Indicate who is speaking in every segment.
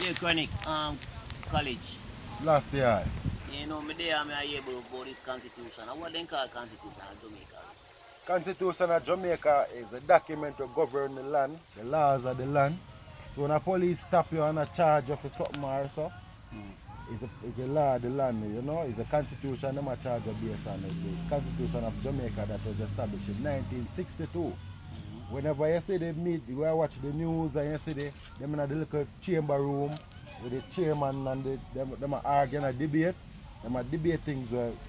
Speaker 1: Yeah, Chronic, college.
Speaker 2: last year.
Speaker 1: You know, me there, I hear about this constitution. And what they call constitution in Jamaica?
Speaker 2: Constitution of Jamaica is a document to govern the land, the laws of the land. So when a police stop you on a charge of something or so,
Speaker 1: Mm.
Speaker 2: it's a law of the land, you know. It's a constitution them a charge of based on it. The Constitution of Jamaica that was established in 1962.
Speaker 1: Mm-hmm.
Speaker 2: Whenever you see the meet, you watch the news and you see them in the little chamber room with the chairman and them are arguing a debate. Them are debating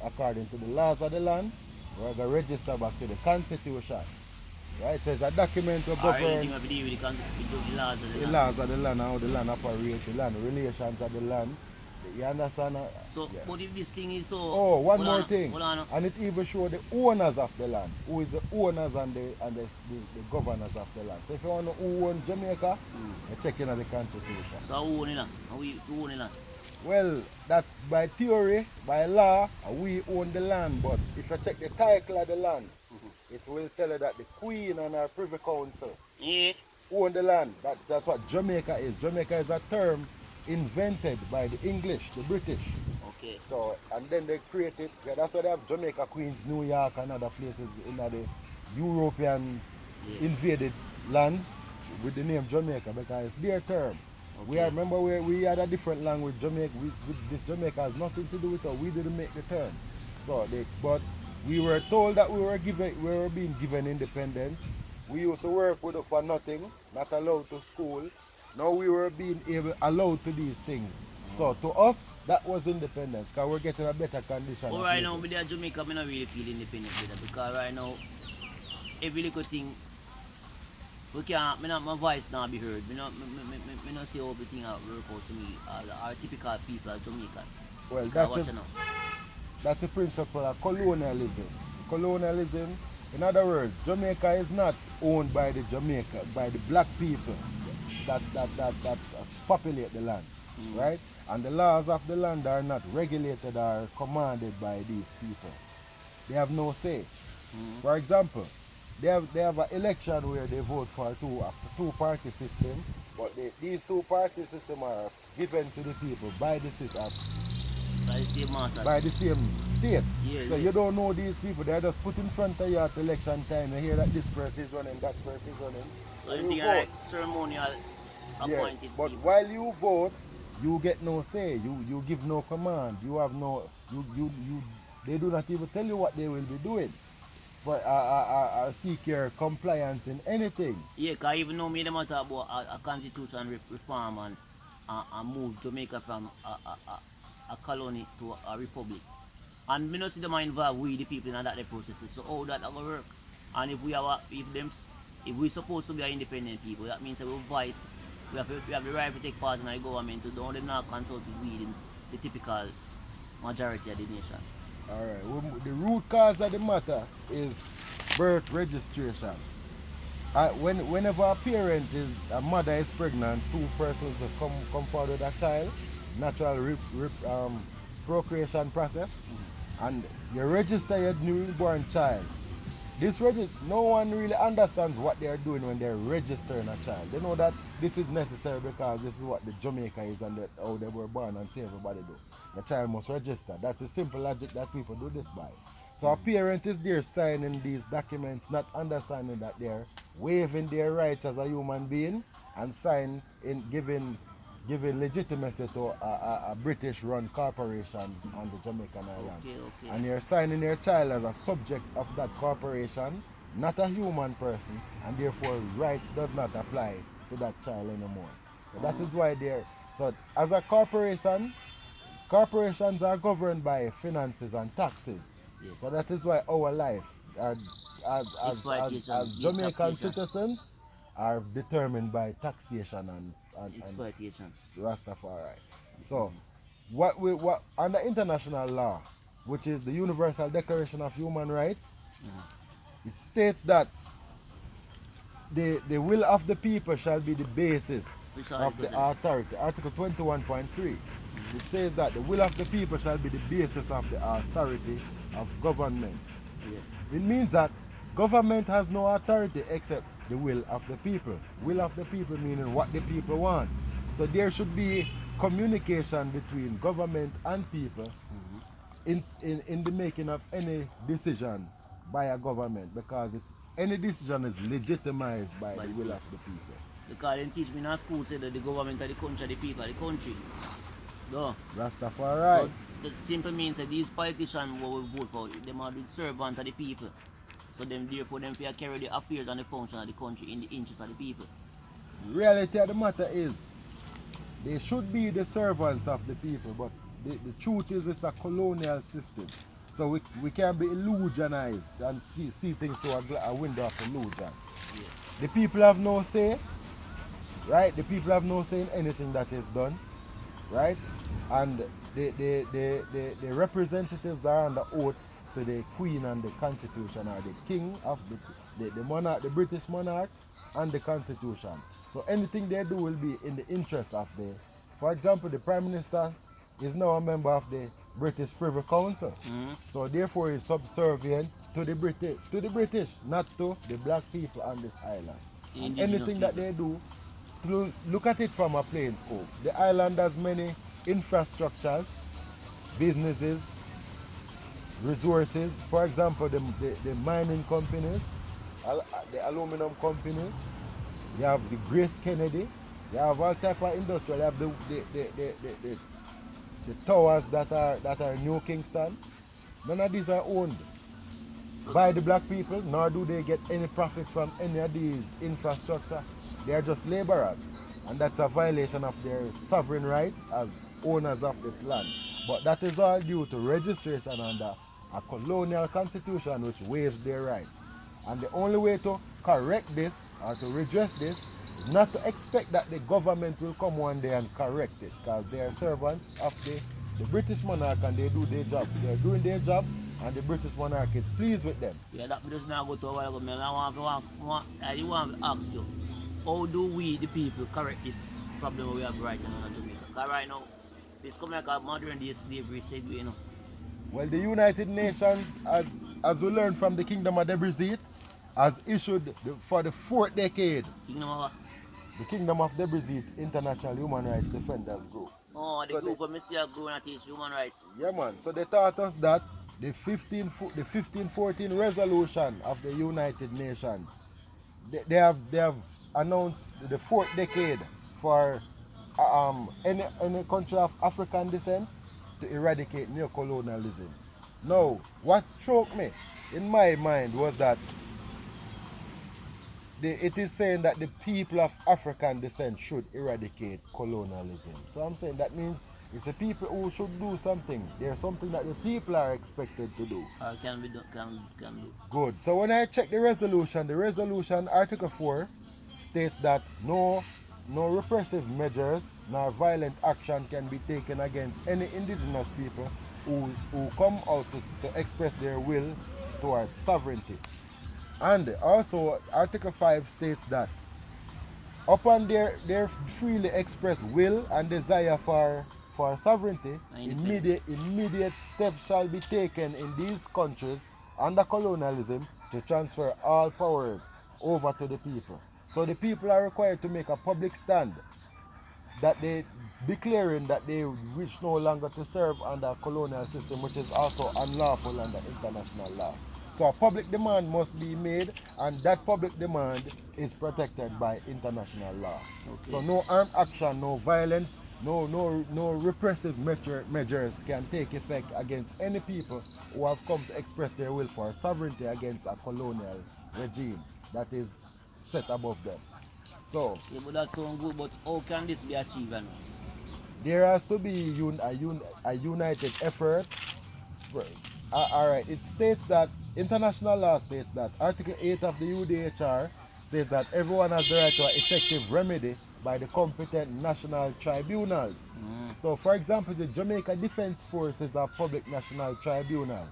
Speaker 2: according to the laws of the land. We're going to register back to the constitution. Right? So it's a document to
Speaker 1: Or
Speaker 2: govern
Speaker 1: anything we deal with the laws of the
Speaker 2: the
Speaker 1: land.
Speaker 2: laws of the land and how the land operates, the land relations of the land. You understand?
Speaker 1: So,
Speaker 2: Yeah.
Speaker 1: but if this thing is so.
Speaker 2: Oh, one
Speaker 1: Hold
Speaker 2: more
Speaker 1: on,
Speaker 2: thing.
Speaker 1: hold on.
Speaker 2: And it even show the owners of the land. Who is the owners and the governors of the land. So if you want to know who owns Jamaica, you check in on the constitution.
Speaker 1: So, who own the land? Who own the land?
Speaker 2: Well, that by theory, by law, we own the land. But if you check the title of the land, it will tell you that the Queen and her Privy Council
Speaker 1: Yeah.
Speaker 2: own the land. That's what Jamaica is. Jamaica is a term invented by the English, the British.
Speaker 1: Okay.
Speaker 2: So, and then they created, yeah, that's why they have Jamaica, Queens, New York, and other places in the European
Speaker 1: Yeah.
Speaker 2: invaded lands with the name Jamaica because it's their term. We
Speaker 1: Okay.
Speaker 2: remember we had a different language. Jamaica, this Jamaica has nothing to do with it. We didn't make the term. But we were told that we were being given independence. We used to work with it for nothing, not allowed to school. Now we were being allowed to these things. So to us, that was independence because we're getting a better condition.
Speaker 1: But
Speaker 2: of
Speaker 1: right now,
Speaker 2: living.
Speaker 1: with the Jamaica, I don't really feel independent with that because right now, every little thing, we can't, my voice not be heard. Me not see how everything work out to me, our typical people of Jamaica.
Speaker 2: Well,
Speaker 1: Because watch it now.
Speaker 2: that's a principle of colonialism. Colonialism, in other words, Jamaica is not owned by the Jamaica, by the black people that populate the land, right? And the laws of the land are not regulated or commanded by these people. They have no say. For example, they have an election where they vote for a two-party system, but these two-party system are given to the people by the system,
Speaker 1: By the same master.
Speaker 2: by the same state.
Speaker 1: Yeah,
Speaker 2: So
Speaker 1: yeah.
Speaker 2: you don't know these people. They're just put in front of you at election time. You hear that this person is running, that person is running.
Speaker 1: So
Speaker 2: And
Speaker 1: you think
Speaker 2: you
Speaker 1: like
Speaker 2: vote.
Speaker 1: ceremonial
Speaker 2: Yes.
Speaker 1: appointed
Speaker 2: But
Speaker 1: people.
Speaker 2: while you vote, you get no say. You give no command. You have no you they do not even tell you what they will be doing. For seek your compliance in anything.
Speaker 1: Yeah, because even though me them a talk about a constitution reform and move Jamaica from a colony to a republic. And me not see them a involve we the people in that processes. So how that gonna work? And if we have if we supposed to be an independent people, that means that we voice we have the right to take part in the government to don't them not consult with we the typical majority of the nation.
Speaker 2: Alright. The root cause of the matter is birth registration. Whenever a mother is pregnant, two persons come forward with a child, natural procreation process, and you register your newborn child. No one really understands what they are doing when they're registering a child. They know that this is necessary because this is what the Jamaica is and how they were born and see everybody do. The child must register. That's a simple logic that people do this by. So a parent is there signing these documents, not understanding that they're waiving their rights as a human being and sign in giving legitimacy to a British run corporation on the Jamaican island.
Speaker 1: Okay, okay.
Speaker 2: And you're signing your child as a subject of that corporation, not a human person, and therefore rights does not apply to that child anymore. So that is why so as a corporation, corporations are governed by finances and taxes.
Speaker 1: Yes.
Speaker 2: So that is why our life
Speaker 1: Exploitation,
Speaker 2: as
Speaker 1: yeah,
Speaker 2: Jamaican
Speaker 1: taxation.
Speaker 2: citizens are determined by taxation and
Speaker 1: Exploitation.
Speaker 2: Rastafari. So what under international law, which is the Universal Declaration of Human Rights, it states that the will of the people shall be the basis
Speaker 1: Which
Speaker 2: of the
Speaker 1: article is
Speaker 2: authority. Article 21.3. It says that the will of the people shall be the basis of the authority of government.
Speaker 1: that? Yeah.
Speaker 2: It means that government has no authority except the will of the people. Will of the people meaning what the people want. So there should be communication between government and people in the making of any decision by a government, because any decision is legitimized by the will of the people.
Speaker 1: Because they teach me in school say that the government of the country, the people of the country. No.
Speaker 2: Rastafari.
Speaker 1: So that simply means that these politicians what we vote for, them are the servant of the people. So therefore them fear carry the affairs and the function of the country in the interest of the people.
Speaker 2: Reality of the matter is, they should be the servants of the people, but the truth is it's a colonial system. So we can be illusionized and see things through a window of illusion.
Speaker 1: Yeah.
Speaker 2: The people have no say, right? The people have no say in anything that is done, right? And the representatives are under oath to the Queen and the Constitution, or the King of the monarch, the British monarch, and the Constitution. So anything they do will be in the interest of for example, the Prime Minister is now a member of the British Privy Council. So therefore is subservient to the British, not to the black people on this island. And anything that they do, look at it from a plain scope. The island has many infrastructures, businesses, resources. For example, the mining companies, the aluminum companies, you have the Grace Kennedy, you have all type of industry. You have the towers that are New Kingston. None of these are owned by the black people, nor do they get any profit from any of these infrastructure. They are just laborers, and that's a violation of their sovereign rights as owners of this land. But that is all due to registration under a colonial constitution which waives their rights. And the only way to correct this or to redress this is not to expect that the government will come one day and correct it, because they are servants of the British monarch and they do their job. They are doing their job and the British monarch is pleased with them.
Speaker 1: Yeah, that just now go to a while ago. I want to ask you, how do we, the people, correct this problem we have right now in Jamaica? Because right now, this come like a modern day slavery said, you know.
Speaker 2: Well, the United Nations, as we learned from the Kingdom of Debrizit, has issued for the 4th decade
Speaker 1: Kingdom of what?
Speaker 2: the Kingdom of Debrizit International Human Rights Defenders Group.
Speaker 1: Oh, the group of Mr. Grown and teach human rights.
Speaker 2: Yeah, man. So they taught us that the 1514 resolution of the United Nations, they have announced the 4th decade for any country of African descent to eradicate neocolonialism. Now, what struck me in my mind was that it is saying that the people of African descent should eradicate colonialism. So I'm saying that means it's the people who should do something. There's something that the people are expected to do.
Speaker 1: Can be done, can do.
Speaker 2: Good. So when I check the resolution, Article 4 states that no repressive measures nor violent action can be taken against any indigenous people who come out to express their will towards sovereignty. And also Article 5 states that upon their freely expressed will and desire for sovereignty, immediate steps shall be taken in these countries under colonialism to transfer all powers over to the people. So the people are required to make a public stand that they declaring that they wish no longer to serve under a colonial system, which is also unlawful under international law. So a public demand must be made, and that public demand is protected by international law. Okay. So no armed action, no violence, no repressive measures can take effect against any people who have come to express their will for sovereignty against a colonial regime that is set above them. So
Speaker 1: yeah, but that sounds good, but how can this be achieved?
Speaker 2: There has to be a united effort. Alright, it states that, international law states that Article 8 of the UDHR says that everyone has the right to an effective remedy by the competent national tribunals. So for example, the Jamaica Defense Force is a public national tribunal.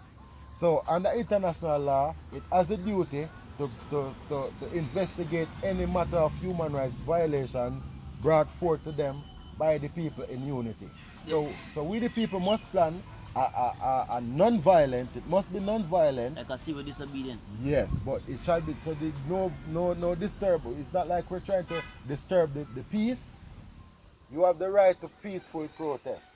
Speaker 2: So under international law, it has a duty to investigate any matter of human rights violations brought forth to them by the people in unity. So we the people must plan a non-violent, it must be non-violent.
Speaker 1: Like a civil disobedience.
Speaker 2: Yes, but it shall be, so no disturb. It's not like we're trying to disturb the peace. You have the right to peaceful protests,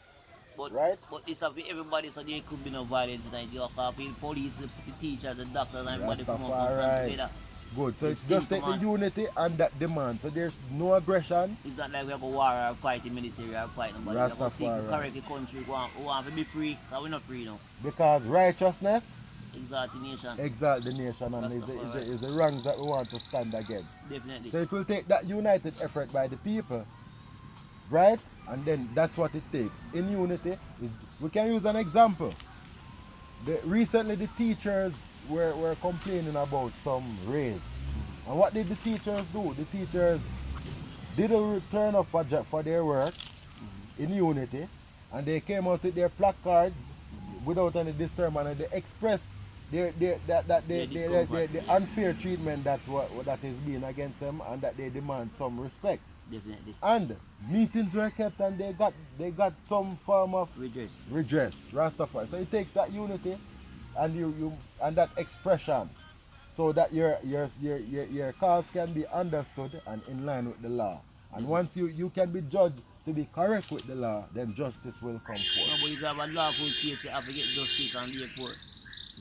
Speaker 1: But
Speaker 2: right?
Speaker 1: but it's up to everybody, so there could be no violence tonight. You have the police, the teachers, the doctors, and everybody come up and stand
Speaker 2: Rastafari.
Speaker 1: together.
Speaker 2: Good. So
Speaker 1: It's
Speaker 2: it's just
Speaker 1: simple,
Speaker 2: take the
Speaker 1: man.
Speaker 2: unity and that demand. So there's no aggression.
Speaker 1: It's not like we have a war or fight the military or fight nobody. We have to seek to
Speaker 2: Rastafari.
Speaker 1: correct the country. We want to be free, because we're not free now.
Speaker 2: Because righteousness
Speaker 1: Exalt the nation.
Speaker 2: exalt the nation and is the wrongs that we want to stand against.
Speaker 1: Definitely.
Speaker 2: So it will take that united effort by the people, right? And then that's what it takes. In unity, we can use an example. Recently the teachers were complaining about some raise. And what did the teachers do? The teachers didn't turn up for their work in unity, and they came out with their placards without any disturbance, and they expressed the unfair treatment that is being against them, and that they demand some respect.
Speaker 1: Definitely.
Speaker 2: And meetings were kept, and they got some form of
Speaker 1: Redress.
Speaker 2: Rastafari. So it takes that unity and you and that expression, so that your cause can be understood and in line with the law. And once you can be judged to be correct with the law, then justice will come
Speaker 1: No,
Speaker 2: forth.
Speaker 1: but if you have a lawful case, you have to get justice, and therefore,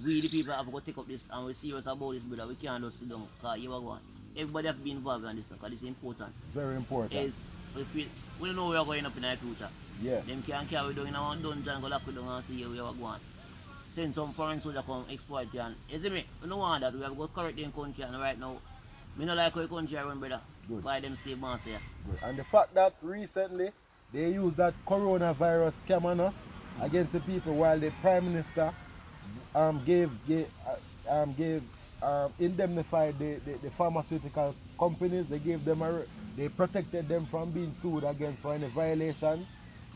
Speaker 1: we the people have to take up this, and we're serious about this, brother. We can't just sit down, because you are going. Everybody has to be involved in this, because it's important.
Speaker 2: Very important.
Speaker 1: We don't know where we're going up in the future.
Speaker 2: Yeah.
Speaker 1: Them can't carry down in our dungeon and go lock it down and see where we're going. Send some foreign soldier come exploit you, and you see me, we don't want that. We have to go correct them country, and right now, we don't like how the country run, brother.
Speaker 2: Good.
Speaker 1: By them slave master.
Speaker 2: Good. And the fact that recently they used that coronavirus scam on us against the people, while the Prime Minister indemnified the pharmaceutical companies. They gave them they protected them from being sued against for any violations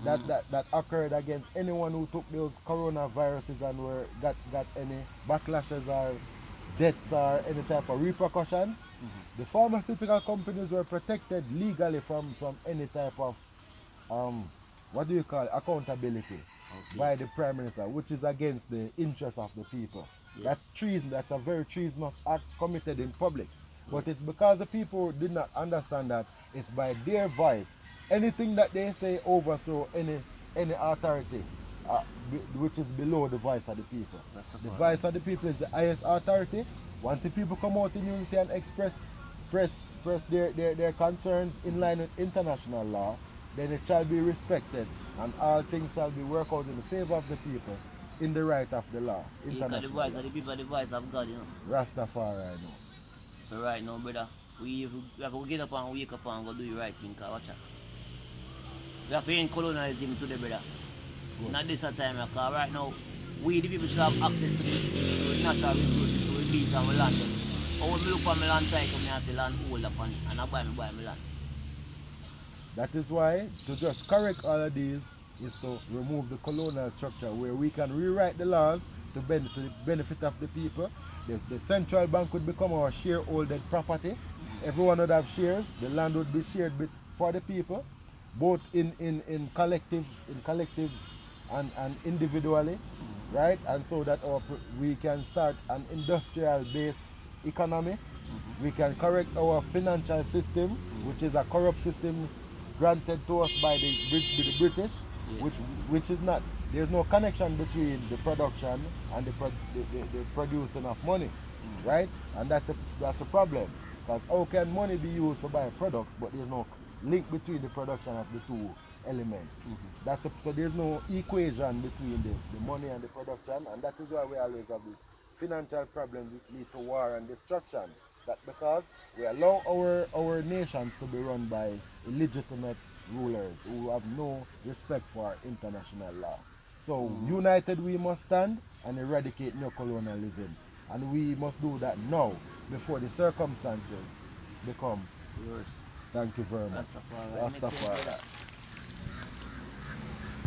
Speaker 2: that occurred against anyone who took those coronaviruses and got any backlashes or deaths or any type of repercussions. The pharmaceutical companies were protected legally from any type of what do you call it? Accountability by the Prime Minister, which is against the interests of the people. Yeah. That's treason. That's a very treasonous act committed in public. But it's because the people did not understand that it's by their voice. Anything that they say overthrow any authority which is below the voice of the people. The voice of the people is the highest authority. Once the people come out in unity and express their concerns in line with international law, then it shall be respected, and all things shall be worked out in the favor of the people, in the right of the law.
Speaker 1: International the voice of the people, the voice of God, you know.
Speaker 2: Rastafari, I know.
Speaker 1: So right now, brother, we have to get up and wake up and go do the right thing, cause watch out. We have to end colonialism today, brother. Good. Not this time, because right now, we the people should have access to the natural resources, to the beach and the land. Or when I look at my land title, I say land hold up on it, and I buy my land.
Speaker 2: That is why, to just correct all of these, is to remove the colonial structure, where we can rewrite the laws to the benefit of the people. The central bank would become our shareholded property. Everyone would have shares. The land would be shared for the people, both in collective and individually, right? And so that we can start an industrial-based economy. We can correct our financial system, which is a corrupt system granted to us by the British, which is not. There's no connection between the production and the producing of money, right? And that's a problem, because how can money be used to buy products, but there's no link between the production of the two elements? So there's no equation between the money and the production, and that is why we always have this financial problems which lead to war and destruction. That because we allow our nations to be run by illegitimate rulers who have no respect for international law. So united we must stand and eradicate neocolonialism, and we must do that now before the circumstances become worse. Thank you very much. Rastafari.